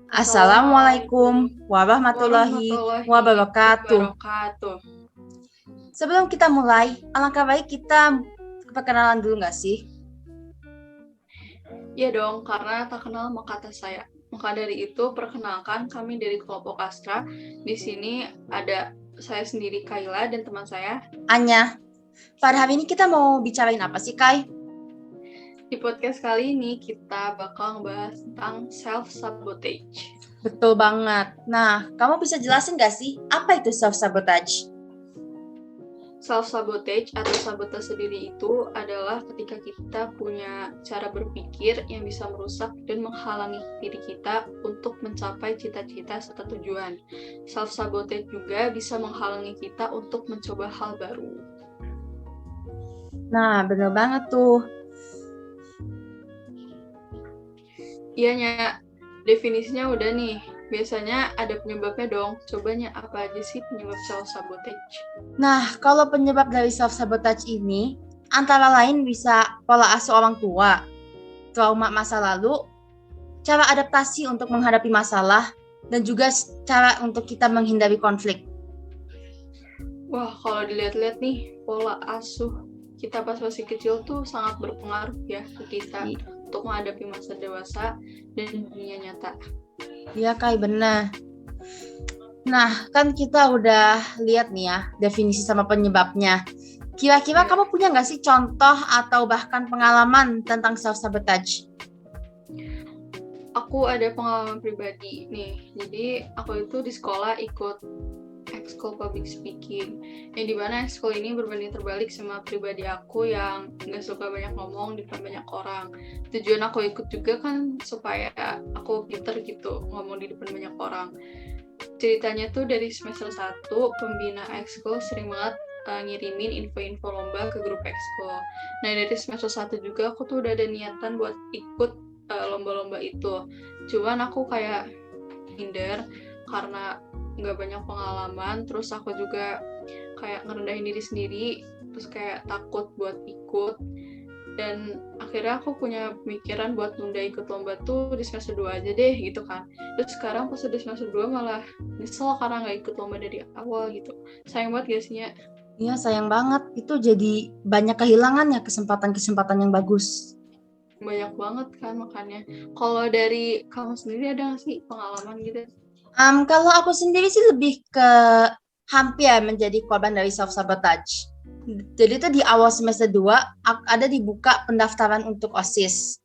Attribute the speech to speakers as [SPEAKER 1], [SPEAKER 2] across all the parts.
[SPEAKER 1] Assalamualaikum warahmatullahi
[SPEAKER 2] warahmatullahi
[SPEAKER 1] wabarakatuh.
[SPEAKER 2] wabarakatuh.
[SPEAKER 1] Sebelum kita mulai, alangkah baik kita perkenalan dulu nggak sih?
[SPEAKER 2] Iya dong, karena tak kenal maka tak sayang. Maka dari itu, perkenalkan kami dari kelompok Astra. Di sini ada saya sendiri Kayla dan teman saya.
[SPEAKER 1] Anya, pada hari ini kita mau bicarain apa sih, Kai?
[SPEAKER 2] Di podcast kali ini kita bakal ngebahas tentang self-sabotage.
[SPEAKER 1] Betul banget. Nah, kamu bisa jelasin nggak sih apa itu self-sabotage?
[SPEAKER 2] Self-sabotage atau sabotase diri itu adalah ketika kita punya cara berpikir yang bisa merusak dan menghalangi diri kita untuk mencapai cita-cita serta tujuan. Self-sabotage juga bisa menghalangi kita untuk mencoba hal baru.
[SPEAKER 1] Nah, bener banget tuh.
[SPEAKER 2] Iyanya, definisinya udah nih. Biasanya ada penyebabnya dong. Cobanya apa aja sih penyebab self-sabotage?
[SPEAKER 1] Nah, kalau penyebab dari self-sabotage ini, antara lain bisa pola asuh orang tua, trauma masa lalu, cara adaptasi untuk menghadapi masalah, dan juga cara untuk kita menghindari konflik.
[SPEAKER 2] Wah, kalau dilihat-lihat nih, pola asuh kita pas masih kecil tuh sangat berpengaruh ya ke kita untuk menghadapi masa dewasa dan dunia nyata.
[SPEAKER 1] Iya, Kai, benar. Nah, kan kita udah lihat nih ya, definisi sama penyebabnya. Kira-kira kamu punya nggak sih contoh atau bahkan pengalaman tentang self-sabotage?
[SPEAKER 2] Aku ada pengalaman pribadi nih. Jadi, aku itu di sekolah ikut ekskul public speaking, yang dimana ekskul ini berbanding terbalik sama pribadi aku yang nggak suka banyak ngomong di depan banyak orang. Tujuan aku ikut juga kan supaya aku pinter gitu ngomong di depan banyak orang. Ceritanya tuh dari semester 1, pembina ekskul sering banget ngirimin info-info lomba ke grup ekskul. Nah, dari semester 1 juga aku tuh udah ada niatan buat ikut lomba-lomba itu. Cuman aku kayak minder karena nggak banyak pengalaman, terus aku juga kayak ngerendahin diri sendiri, terus kayak takut buat ikut, dan akhirnya aku punya pemikiran buat nunda ikut lomba tuh di semester 2 aja deh gitu kan. Terus sekarang pas udah semester 2 malah nyesel karena nggak ikut lomba dari awal gitu. Sayang banget gak sih ya?
[SPEAKER 1] Iya, sayang banget. Itu jadi banyak kehilangan ya kesempatan-kesempatan yang bagus.
[SPEAKER 2] Banyak banget kan makanya. Kalau dari kamu sendiri ada nggak sih pengalaman gitu?
[SPEAKER 1] Kalau aku sendiri sih lebih ke hampir menjadi korban dari self-sabotage. Jadi itu di awal semester 2 ada dibuka pendaftaran untuk OSIS.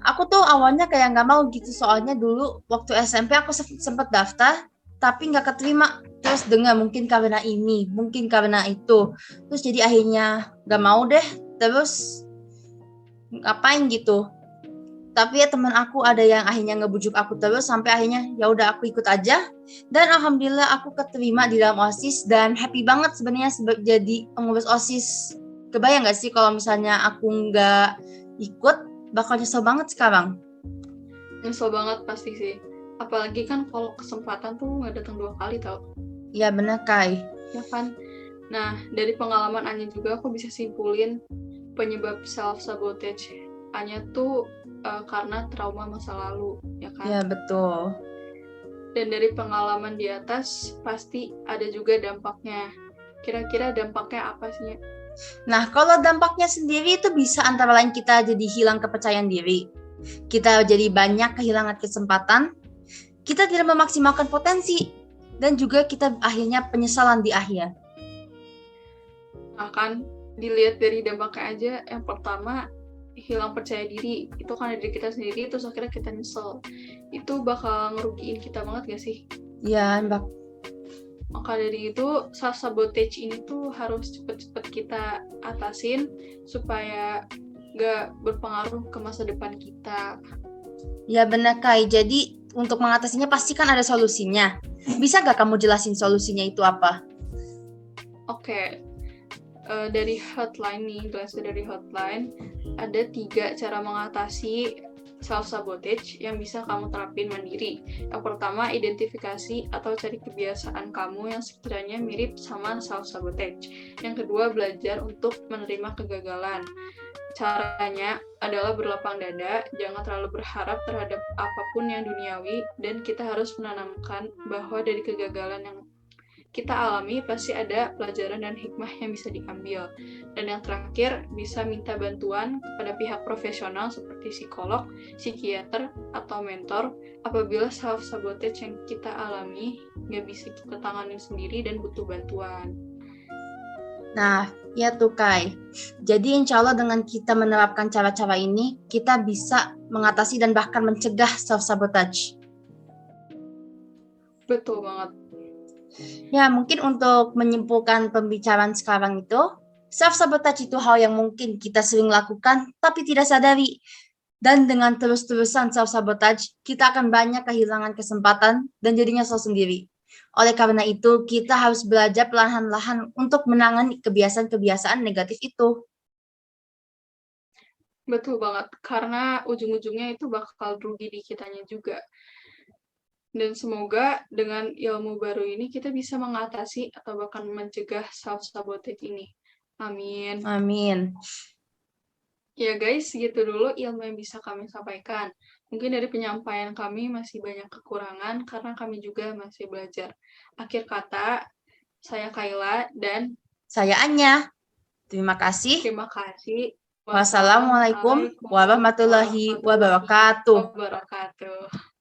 [SPEAKER 1] Aku tuh awalnya kayak nggak mau gitu, soalnya dulu waktu SMP aku sempat daftar, tapi nggak keterima. Terus dengar mungkin karena ini, mungkin karena itu. Terus jadi akhirnya nggak mau deh, terus ngapain gitu. Tapi ya teman aku ada yang akhirnya ngebujuk aku terus sampai akhirnya ya udah aku ikut aja, dan alhamdulillah aku keterima di dalam OSIS dan happy banget sebenarnya jadi pengurus OSIS. Kebayang nggak sih kalau misalnya aku nggak ikut, bakal nyesel banget sekarang.
[SPEAKER 2] Nyesel banget pasti sih. Apalagi kan kalau kesempatan tuh nggak datang 2 kali tau.
[SPEAKER 1] Ya benar, Kai.
[SPEAKER 2] Ya kan? Nah, dari pengalaman Anya juga aku bisa simpulin penyebab self-sabotage Anya tuh karena trauma masa lalu, ya kan?
[SPEAKER 1] Ya betul.
[SPEAKER 2] Dan dari pengalaman di atas, pasti ada juga dampaknya. Kira-kira dampaknya apa sih?
[SPEAKER 1] Nah, kalau dampaknya sendiri itu bisa antara lain kita jadi hilang kepercayaan diri. Kita jadi banyak kehilangan kesempatan, kita tidak memaksimalkan potensi, dan juga kita akhirnya penyesalan di akhir.
[SPEAKER 2] Nah kan, dilihat dari dampaknya aja, yang pertama, hilang percaya diri. Itu kan dari kita sendiri, terus akhirnya kita nyesel. Itu bakal ngerugiin kita banget gak sih?
[SPEAKER 1] Ya, Mbak.
[SPEAKER 2] Maka dari itu, self-sabotage ini tuh harus cepet-cepet kita atasin supaya gak berpengaruh ke masa depan kita.
[SPEAKER 1] Ya benar, Kai. Jadi untuk mengatasinya pasti kan ada solusinya. Bisa gak kamu jelasin solusinya itu apa?
[SPEAKER 2] Oke, dari hotline nih, jelasnya dari hotline, ada 3 cara mengatasi self-sabotage yang bisa kamu terapin mandiri. Yang pertama, identifikasi atau cari kebiasaan kamu yang sekiranya mirip sama self-sabotage. Yang kedua, belajar untuk menerima kegagalan. Caranya adalah berlapang dada, jangan terlalu berharap terhadap apapun yang duniawi, dan kita harus menanamkan bahwa dari kegagalan yang kita alami pasti ada pelajaran dan hikmah yang bisa diambil. Dan yang terakhir, bisa minta bantuan kepada pihak profesional seperti psikolog, psikiater, atau mentor apabila self-sabotage yang kita alami nggak bisa kita tangani sendiri dan butuh bantuan.
[SPEAKER 1] Nah, ya tuh Kai. Jadi insya Allah dengan kita menerapkan cara-cara ini, kita bisa mengatasi dan bahkan mencegah self-sabotage.
[SPEAKER 2] Betul banget.
[SPEAKER 1] Ya, mungkin untuk menyimpulkan pembicaraan sekarang itu, self-sabotage itu hal yang mungkin kita sering lakukan, tapi tidak sadari. Dan dengan terus-terusan self-sabotage, kita akan banyak kehilangan kesempatan dan jadi nyesel sendiri. Oleh karena itu, kita harus belajar perlahan-lahan untuk menangani kebiasaan-kebiasaan negatif itu.
[SPEAKER 2] Betul banget, karena ujung-ujungnya itu bakal rugi di kitanya juga. Dan semoga dengan ilmu baru ini kita bisa mengatasi atau bahkan mencegah self-sabotage ini. Amin.
[SPEAKER 1] Amin.
[SPEAKER 2] Ya guys, segitu dulu ilmu yang bisa kami sampaikan. Mungkin dari penyampaian kami masih banyak kekurangan karena kami juga masih belajar. Akhir kata, saya Kayla dan
[SPEAKER 1] Saya Anya. Terima kasih.
[SPEAKER 2] terima kasih.
[SPEAKER 1] Wassalamualaikum warahmatullahi wabarakatuh.
[SPEAKER 2] wabarakatuh.